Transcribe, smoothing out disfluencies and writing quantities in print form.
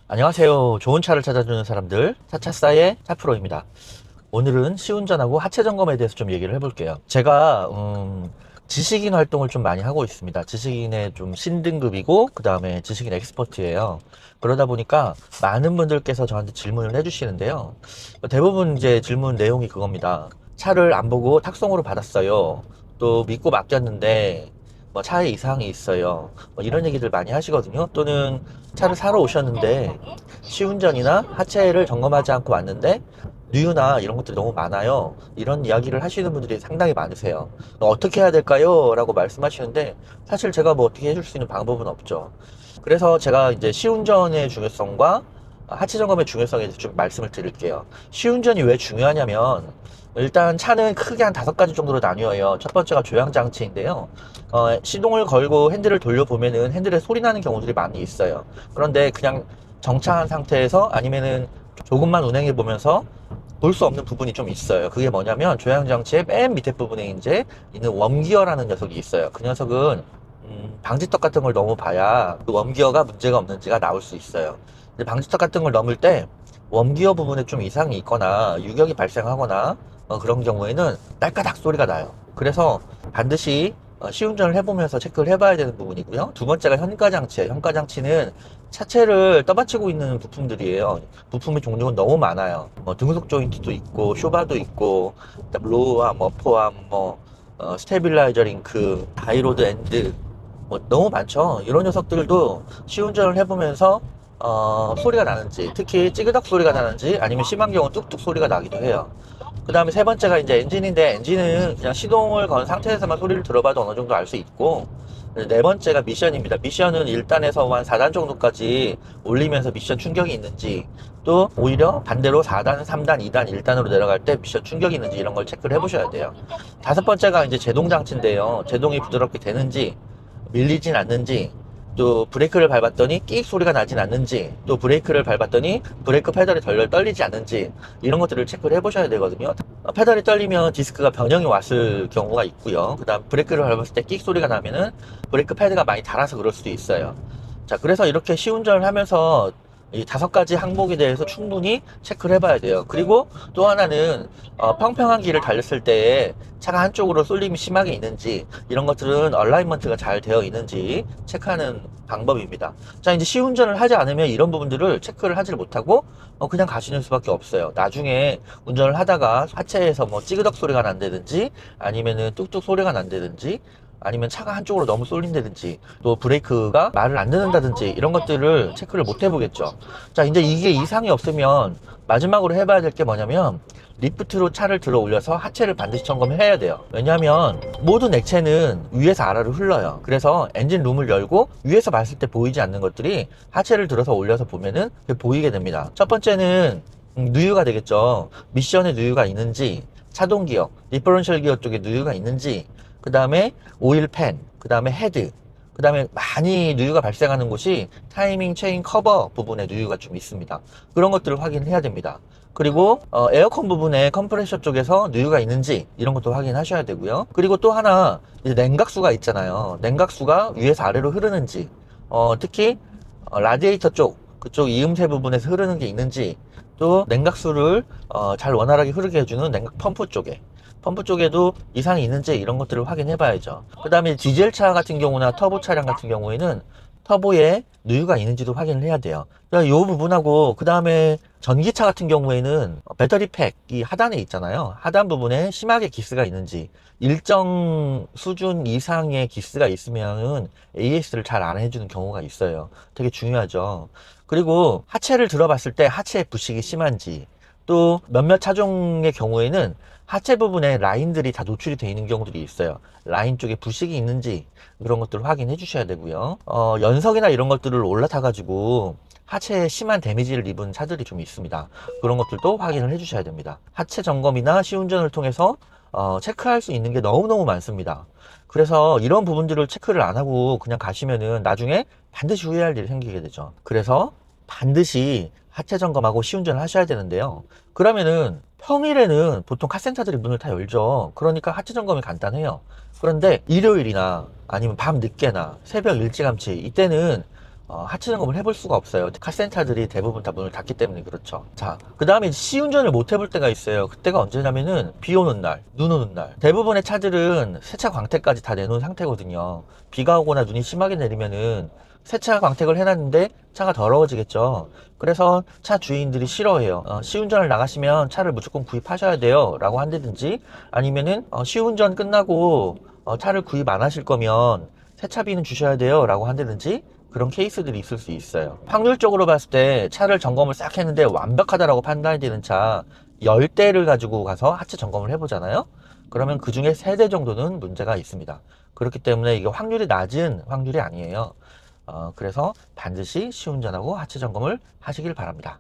안녕하세요. 좋은 차를 찾아주는 사람들, 차차싸의 차프로입니다. 오늘은 시운전하고 하체 점검에 대해서 좀 얘기를 해볼게요. 제가 지식인 활동을 좀 많이 하고 있습니다. 지식인의 좀 신등급이고 그 다음에 지식인 엑스퍼트예요. 그러다 보니까 많은 분들께서 저한테 질문을 해주시는데요. 대부분 이제 질문 내용이 그겁니다. 차를 안 보고 탁송으로 받았어요. 또 믿고 맡겼는데 뭐 차에 이상이 있어요. 뭐 이런 얘기들 많이 하시거든요. 또는 차를 사러 오셨는데 시운전이나 하체를 점검하지 않고 왔는데 누유나 이런 것들이 너무 많아요. 이런 이야기를 하시는 분들이 상당히 많으세요. 어떻게 해야 될까요? 라고 말씀하시는데 사실 제가 뭐 어떻게 해줄 수 있는 방법은 없죠. 그래서 제가 이제 시운전의 중요성과 하체 점검의 중요성에 대해서 좀 말씀을 드릴게요. 시운전이 왜 중요하냐면 일단 차는 크게 한 5가지 정도로 나뉘어요. 첫 번째가 조향장치인데요. 시동을 걸고 핸들을 돌려보면은 핸들에 소리 나는 경우들이 많이 있어요. 그런데 그냥 정차한 상태에서 아니면은 조금만 운행해 보면서 볼 수 없는 부분이 좀 있어요. 그게 뭐냐면 조향장치의 맨 밑에 부분에 이제 있는 웜기어라는 녀석이 있어요. 그 녀석은 방지턱 같은 걸 넘어봐야 그 웜기어가 문제가 없는지가 나올 수 있어요. 근데 방지턱 같은 걸 넘을 때 웜기어 부분에 좀 이상이 있거나 유격이 발생하거나 그런 경우에는 딸까닥 소리가 나요. 그래서 반드시 시운전을 해보면서 체크를 해봐야 되는 부분이고요. 두 번째가 현가장치예요. 현가장치는 차체를 떠받치고 있는 부품들이에요. 부품의 종류는 너무 많아요. 등속 조인트도 있고, 쇼바도 있고, 로우암, 어퍼암, 스테빌라이저 링크, 다이로드 엔드, 너무 많죠. 이런 녀석들도 시운전을 해보면서 소리가 나는지, 특히 찌그덕 소리가 나는지, 아니면 심한 경우 뚝뚝 소리가 나기도 해요. 그 다음에 세 번째가 이제 엔진인데, 엔진은 그냥 시동을 건 상태에서만 소리를 들어봐도 어느 정도 알 수 있고, 네 번째가 미션입니다. 미션은 1단에서 한 4단 정도까지 올리면서 미션 충격이 있는지, 또 오히려 반대로 4단, 3단, 2단, 1단으로 내려갈 때 미션 충격이 있는지 이런 걸 체크를 해보셔야 돼요. 다섯 번째가 이제 제동 장치인데요. 제동이 부드럽게 되는지, 밀리진 않는지, 또 브레이크를 밟았더니 끼익 소리가 나진 않는지, 또 브레이크를 밟았더니 브레이크 페달이 덜덜 떨리지 않는지 이런 것들을 체크를 해보셔야 되거든요. 페달이 떨리면 디스크가 변형이 왔을 경우가 있고요. 그 다음 브레이크를 밟았을 때 끼익 소리가 나면은 브레이크 패드가 많이 닳아서 그럴 수도 있어요. 자, 그래서 이렇게 시운전을 하면서 이 5가지 항목에 대해서 충분히 체크를 해봐야 돼요. 그리고 또 하나는 평평한 길을 달렸을 때 차가 한쪽으로 쏠림이 심하게 있는지 이런 것들은 얼라이먼트가 잘 되어 있는지 체크하는 방법입니다. 자, 이제 시운전을 하지 않으면 이런 부분들을 체크를 하지 못하고 그냥 가시는 수밖에 없어요. 나중에 운전을 하다가 하체에서 뭐 찌그덕 소리가 난다든지 아니면은 뚝뚝 소리가 난다든지 아니면 차가 한쪽으로 너무 쏠린다든지 또 브레이크가 말을 안 듣는다든지 이런 것들을 체크를 못 해보겠죠. 자, 이제 이게 이상이 없으면 마지막으로 해봐야 될 게 뭐냐면 리프트로 차를 들어 올려서 하체를 반드시 점검해야 돼요. 왜냐하면 모든 액체는 위에서 아래로 흘러요. 그래서 엔진 룸을 열고 위에서 봤을 때 보이지 않는 것들이 하체를 들어서 올려서 보면은 보이게 됩니다. 첫 번째는 누유가 되겠죠. 미션에 누유가 있는지, 차동 기어, 디퍼런셜 기어 쪽에 누유가 있는지, 그 다음에 오일팬, 그 다음에 헤드, 그 다음에 많이 누유가 발생하는 곳이 타이밍 체인 커버 부분에 누유가 좀 있습니다. 그런 것들을 확인해야 됩니다. 그리고 에어컨 부분에 컴프레셔 쪽에서 누유가 있는지 이런 것도 확인하셔야 되고요. 그리고 또 하나 이제 냉각수가 있잖아요. 냉각수가 위에서 아래로 흐르는지 특히 라디에이터 쪽 그쪽 이음새 부분에서 흐르는 게 있는지 또 냉각수를 잘 원활하게 흐르게 해주는 냉각 펌프 쪽에도 이상이 있는지 이런 것들을 확인해 봐야죠. 그 다음에 디젤차 같은 경우나 터보 차량 같은 경우에는 터보에 누유가 있는지도 확인을 해야 돼요. 이 부분하고 그 다음에 전기차 같은 경우에는 배터리 팩이 하단에 있잖아요. 하단 부분에 심하게 기스가 있는지 일정 수준 이상의 기스가 있으면은 AS를 잘 안 해주는 경우가 있어요. 되게 중요하죠. 그리고 하체를 들어봤을 때 하체에 부식이 심한지 또 몇몇 차종의 경우에는 하체 부분에 라인들이 다 노출이 되어 있는 경우들이 있어요. 라인 쪽에 부식이 있는지 그런 것들을 확인해 주셔야 되고요. 연석이나 이런 것들을 올라타 가지고 하체에 심한 데미지를 입은 차들이 좀 있습니다. 그런 것들도 확인을 해 주셔야 됩니다. 하체 점검이나 시운전을 통해서 체크할 수 있는 게 너무너무 많습니다. 그래서 이런 부분들을 체크를 안 하고 그냥 가시면은 나중에 반드시 후회할 일이 생기게 되죠. 그래서 반드시 하체 점검하고 시운전을 하셔야 되는데요. 그러면은 평일에는 보통 카센터들이 문을 다 열죠. 그러니까 하체 점검이 간단해요. 그런데 일요일이나 아니면 밤 늦게나 새벽 일찌감치 이때는 하체 점검을 해볼 수가 없어요. 카센터들이 대부분 다 문을 닫기 때문에 그렇죠. 자, 그 다음에 시운전을 못 해볼 때가 있어요. 그때가 언제냐면은 비 오는 날, 눈 오는 날. 대부분의 차들은 세차 광택까지 다 내놓은 상태거든요. 비가 오거나 눈이 심하게 내리면은 세차 광택을 해놨는데 차가 더러워지겠죠. 그래서 차 주인들이 싫어해요. 시운전을 나가시면 차를 무조건 구입하셔야 돼요 라고 한다든지, 아니면은 시운전 끝나고 차를 구입 안 하실 거면 세차비는 주셔야 돼요 라고 한다든지, 그런 케이스들이 있을 수 있어요. 확률적으로 봤을 때 차를 점검을 싹 했는데 완벽하다라고 판단이 되는 차 10대를 가지고 가서 하체 점검을 해보잖아요. 그러면 그 중에 3대 정도는 문제가 있습니다. 그렇기 때문에 이게 확률이 낮은 확률이 아니에요. 그래서 반드시 시운전하고 하체 점검을 하시길 바랍니다.